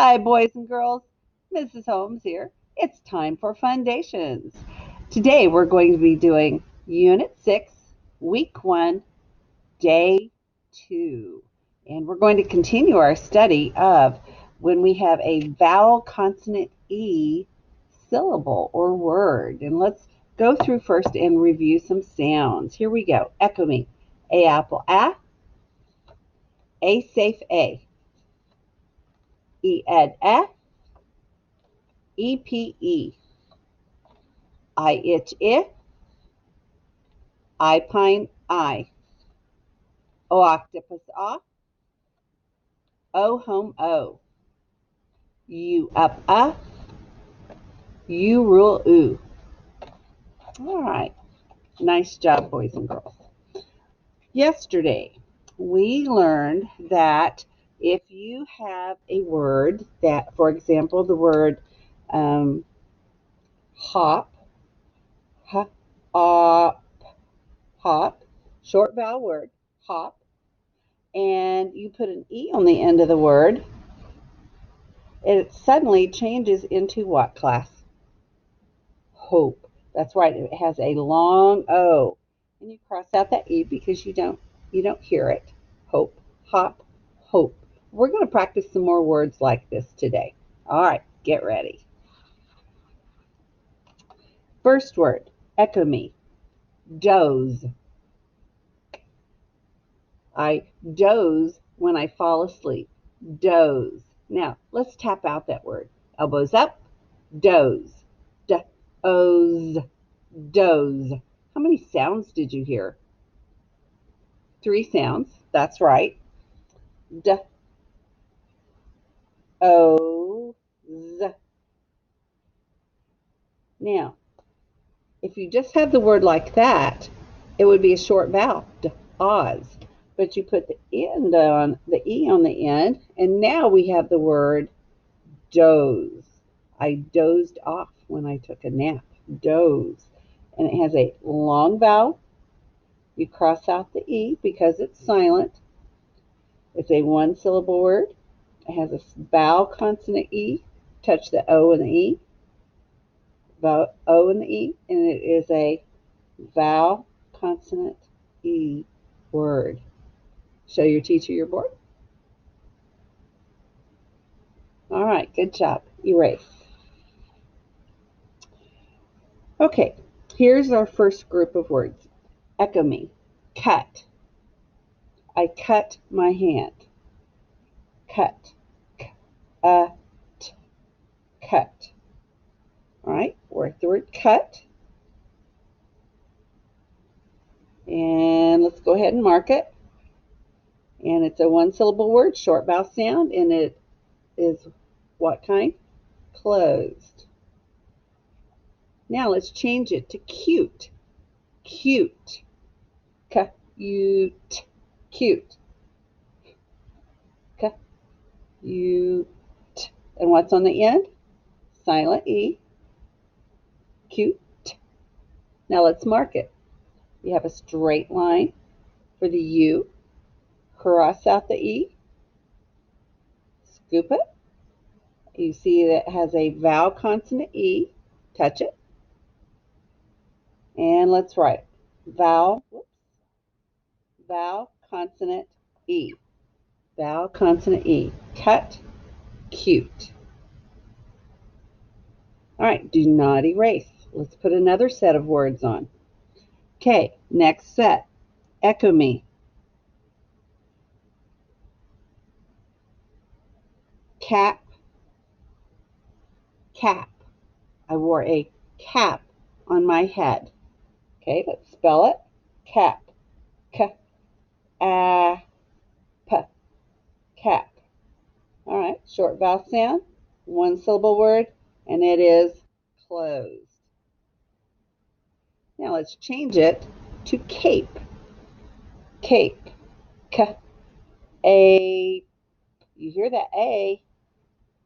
Hi, boys and girls. Mrs. Holmes here. It's time for Fundations. Today we're going to be doing Unit 6, Week 1, Day 2. And we're going to continue our study of when we have a vowel consonant E syllable or word. And let's go through first and review some sounds. Here we go. Echo me. A apple A safe A. E ed EPE. I itch I pine I. O octopus O home O. U up U rule oo. All right. Nice job, boys and girls. Yesterday, we learned that if you have a word that, for example, the word hop, hop, short vowel word, hop, and you put an E on the end of the word, it suddenly changes into what, class? Hope. That's right. It has a long O. And you cross out that E because you don't hear it. Hope. Hop. Hope. We're going to practice some more words like this today. All right, get ready. First word, echo me. Doze. I doze when I fall asleep. Doze. Now, let's tap out that word. Elbows up. Doze. D-oze. Doze. How many sounds did you hear? 3 sounds. That's right. D, O, Z. Now, if you just have the word like that, it would be a short vowel, Oz. But you put the E on the end, and now we have the word doze. I dozed off when I took a nap. Doze. And it has a long vowel. You cross out the E because it's silent. It's a one-syllable word. It has a vowel consonant E. Touch the O and the E. Vowel O and the E. And it is a vowel consonant E word. Show your teacher your board. All right, good job. Erase. Okay, here's our first group of words. Echo me. Cut. I cut my hand. Cut. Cut. All right, work the word cut. And let's go ahead and mark it. And it's a one-syllable word, short vowel sound, and it is what kind? Closed. Now let's change it to cute. Cute. Cute. Cute. Cute. And what's on the end? Silent E. Cute. Now let's mark it. You have a straight line for the U. Cross out the E. Scoop it. You see that it has a vowel consonant E. Touch it. And let's write vowel, vowel consonant E. Vowel consonant E. Cut, cute. All right, do not erase. Let's put another set of words on. Okay, next set. Echo me. Cap, cap. I wore a cap on my head. Okay, let's spell it. Cap. P, cap. All right, short vowel sound, one syllable word, and it is closed. Now let's change it to cape. Cape. A. You hear that A?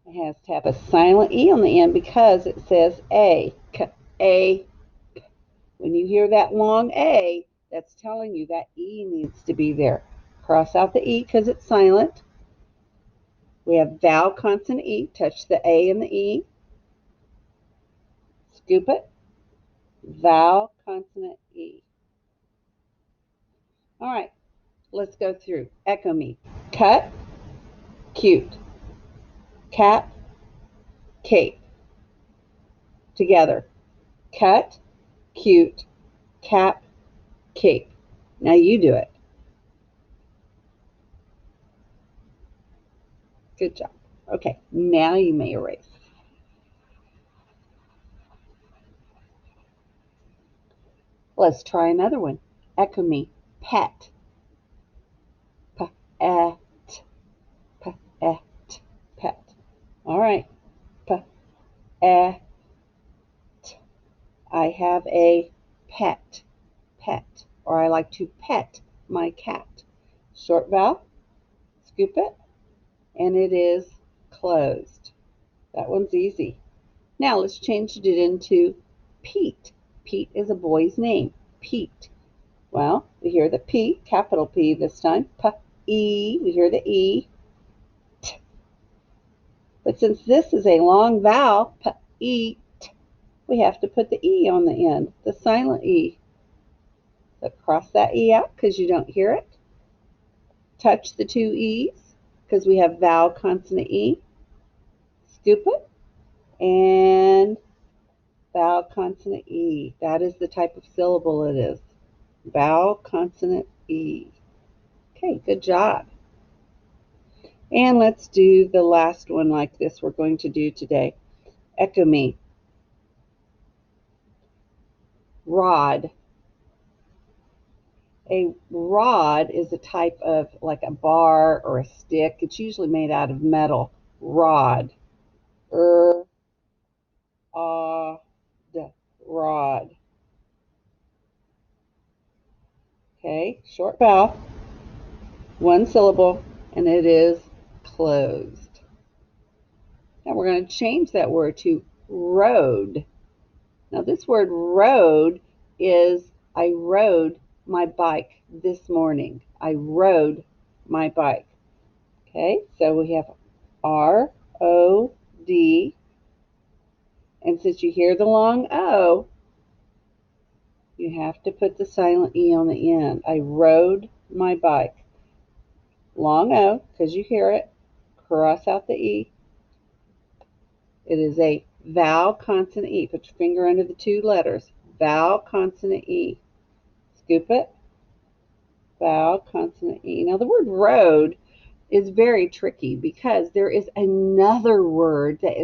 It has to have a silent E on the end because it says A. A. When you hear that long A, that's telling you that E needs to be there. Cross out the E because it's silent. We have vowel consonant E. Touch the A and the E. Scoop it. Vowel consonant E. All right, let's go through. Echo me. Cut, cute. Cap, cape. Together. Cut, cute, cap, cape. Now you do it. Good job. Okay, now you may erase. Let's try another one. Echo me. Pet. Pet. Pet. Pet. All right. Pet. I have a pet. Pet. Or I like to pet my cat. Short vowel. Scoop it. And it is closed. That one's easy. Now let's change it into Pete. Pete is a boy's name. Pete. Well, we hear the P, capital P this time. P-E, we hear the E. T. But since this is a long vowel, P-E, we have to put the E on the end, the silent E. So cross that E out because you don't hear it. Touch the two E's because we have vowel consonant E. Scoop it. And vowel consonant E. That is the type of syllable it is. Vowel consonant E. Okay, good job. And let's do the last one like this we're going to do today. Echo me. Rod. A rod is a type of like a bar or a stick. It's usually made out of metal. Rod. Rod. Okay, short vowel, one syllable, and it is closed. Now we're going to change that word to road. Now this word road is I rode my bike this morning. I rode my bike. Okay, so we have R-O-D, and since you hear the long O, you have to put the silent E on the end. I rode my bike. Long O, because you hear it. Cross out the E. It is a vowel consonant E. Put your finger under the two letters. Vowel consonant E. Scoop it. Vowel consonant E. Now the word road is very tricky because there is another word that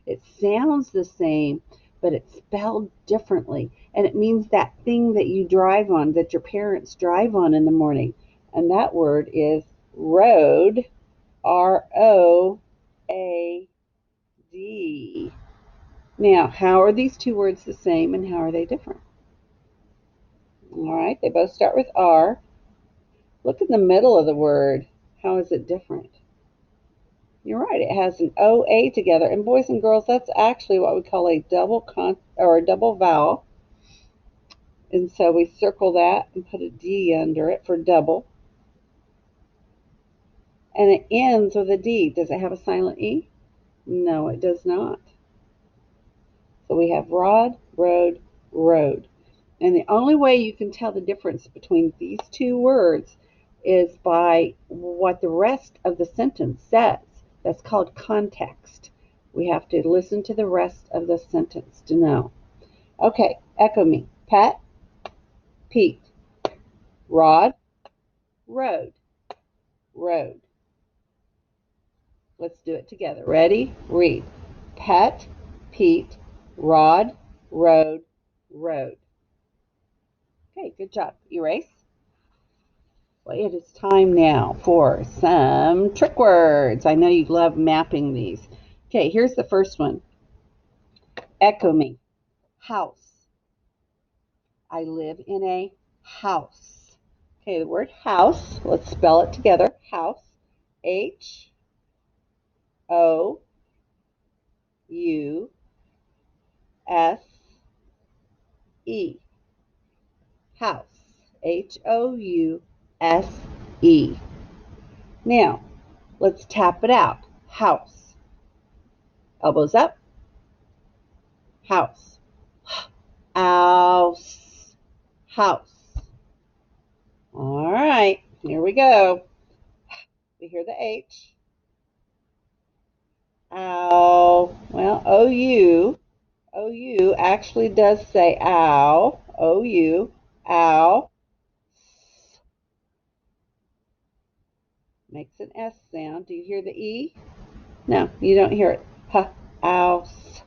it sounds the same, but it's spelled differently. And it means that thing that you drive on, that your parents drive on in the morning. And that word is road, R-O-A-D. Now, how are these two words the same and how are they different? All right, they both start with R. Look in the middle of the word. How is it different? You're right, it has an OA together. And boys and girls, that's actually what we call a double vowel. And so we circle that and put a D under it for double. And it ends with a D. Does it have a silent E? No, it does not. So we have rod, road, road. And the only way you can tell the difference between these two words is by what the rest of the sentence says. That's called context. We have to listen to the rest of the sentence to know. Okay, echo me. Pet, Pete. Rod, road, road. Let's do it together. Ready? Read. Pet, Pete, rod, road, road. Okay, good job. Erase. Well, it is time now for some trick words. I know you love mapping these. Okay, here's the first one. Echo me. House. I live in a house. Okay, the word house, let's spell it together. House. H-O-U-S-E. House. H-O-U-S-E. Now, Let's tap it out. House. Elbows up. House. House. House. All right, here we go. We hear the H. Ow. Well, O-U. O-U actually does say ow. O-U. Ow. Makes an S sound. Do you hear the E? No, you don't hear it. Huh. House.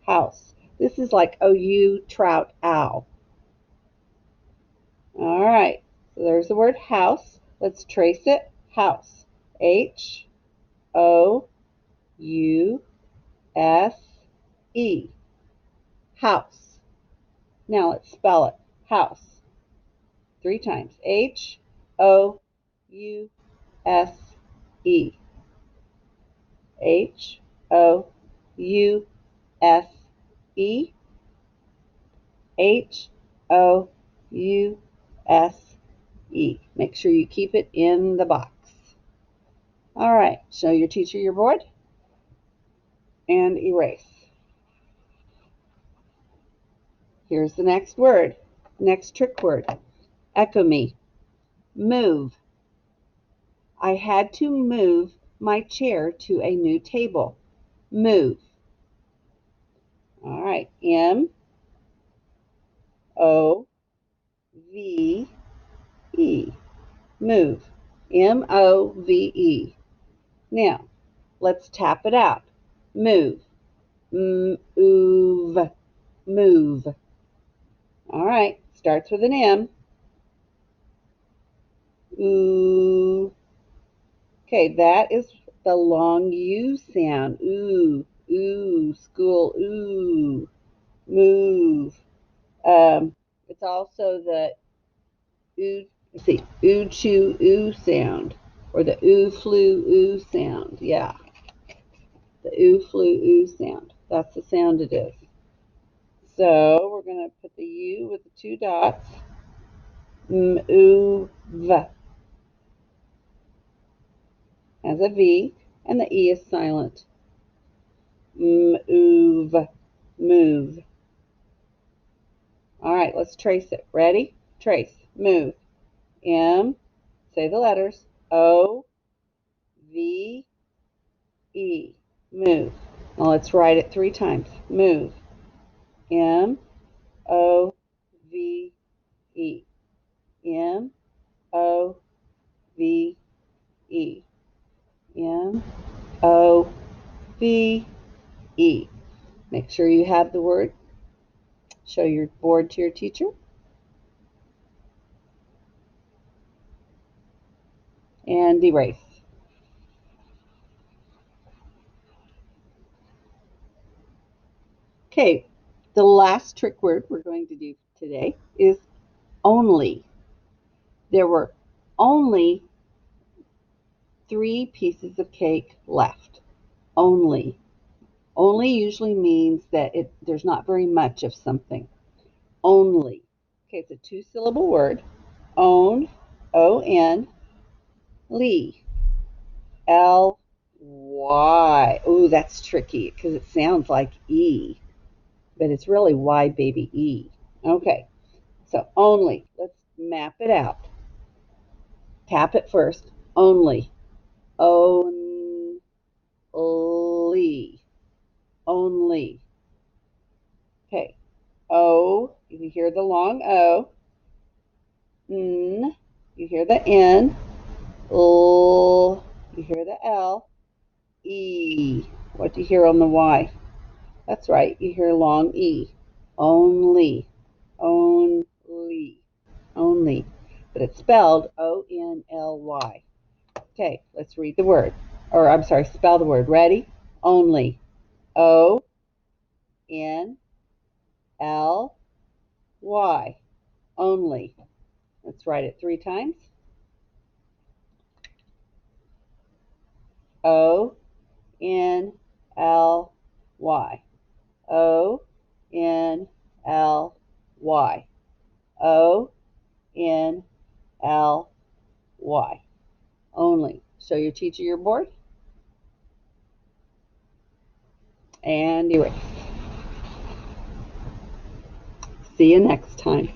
House. This is like O-U, trout, ow. All right. So there's the word house. Let's trace it. House. H-O-U-S-E. House. Now let's spell it. House. 3 times. H-O-U-S-E. H-O-U-S-E. H-O-U-S-E. Make sure you keep it in the box. All right, show your teacher your board and erase. Here's the next word, next trick word. Echo me. Move. I had to move my chair to a new table. Move. All right, M-O-V-E. Move. M-O-V-E. Now, let's tap it out. Move. Move. Move. All right, starts with an M. Ooh. Okay, that is the long U sound. Ooh, ooh, school, ooh, move. It's also the ooh, let's see, ooh, chew, ooh sound, or the ooh, flew, ooh sound. Yeah, the ooh, flew, ooh sound. That's the sound it is. So we're going to put the U with the 2 dots. Move as a V, and the E is silent. Move, move. All right, let's trace it. Ready? Trace, move. M, say the letters, O, V, E, move. Now let's write it 3 times. Move. M, O, V, E. M, O, V, E. M, O, V, E. Make sure you have the word. Show your board to your teacher. And erase. Okay, the last trick word we're going to do today is only. There were only 3 pieces of cake left. Only. Only usually means that there's not very much of something. Only. Okay, it's a 2-syllable word. Own, O-N, ly, L-Y. Ooh, that's tricky because it sounds like E, but it's really Y, baby, E. Okay, so only. Let's map it out. Tap it first. Only. Only. Only. Okay. O. You hear the long O. N. You hear the N. L. You hear the L. E. What do you hear on the Y? That's right. You hear long E. Only. Only. Only. But it's spelled O-N-L-Y. Okay, let's read the word. Or, I'm sorry, spell the word. Ready? Only. O-N-L-Y. Only. Let's write it 3 times. O-N-L-Y. O-N-L-Y. O-N-L-Y. Only. Show your teacher your board. And erase. See you next time.